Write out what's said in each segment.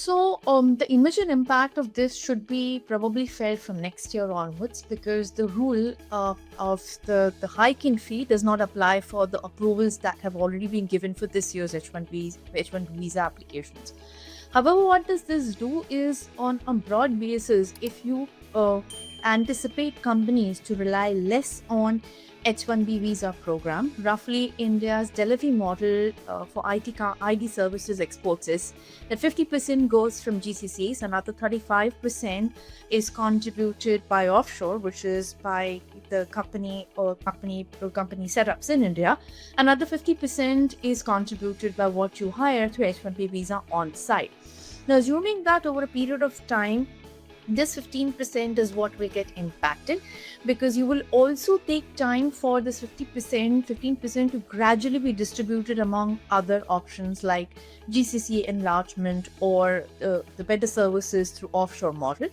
The immediate impact of this should be probably felt from next year onwards, because the rule of the hike in fee does not apply for the approvals that have already been given for this year's H1 visa applications. However, what does this do is, on a broad basis, if you anticipate companies to rely less on H1B visa program, roughly India's delivery model for ID services exports is that 50% goes from GCCs, another 35% is contributed by offshore, which is by the company setups in India. Another 50% is contributed by what you hire through H1B visa on site. Now, assuming that over a period of time, this 15% is what will get impacted, because you will also take time for this 15% to gradually be distributed among other options like GCC enlargement or the better services through offshore model.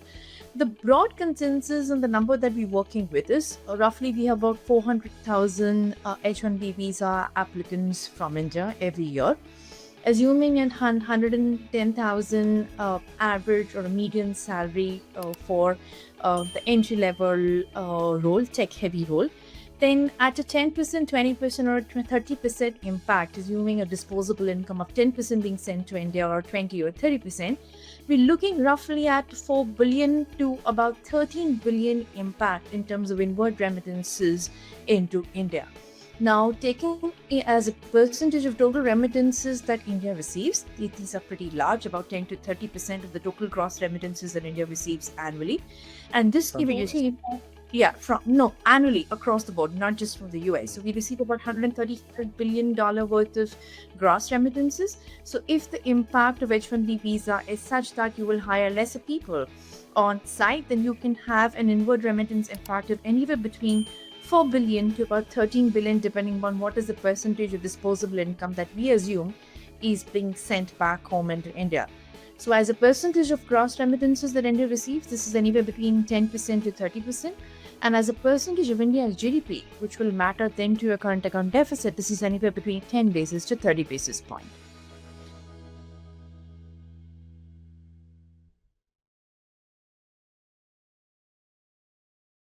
The broad consensus and the number that we're working with is roughly we have about 400,000 H1B visa applicants from India every year. Assuming a 110,000 average or a median salary for the entry level role, tech heavy role, then at a 10%, 20% or 30% impact, assuming a disposable income of 10% being sent to India or 20 or 30%, we're looking roughly at 4 billion to about 13 billion impact in terms of inward remittances into India. Now, taking as a percentage of total remittances that India receives, these are pretty large, about 10 to 30% of the total gross remittances that India receives annually. And this annually across the board, not just from the US. So we receive about $130 billion worth of gross remittances. So if the impact of H1B visa is such that you will hire lesser people on site, then you can have an inward remittance impact of anywhere between 4 billion to about 13 billion, depending on what is the percentage of disposable income that we assume is being sent back home into India. So as a percentage of gross remittances that India receives, this is anywhere between 10% to 30%. And as a percentage of India's GDP, which will matter then to your current account deficit, this is anywhere between 10 basis to 30 basis point.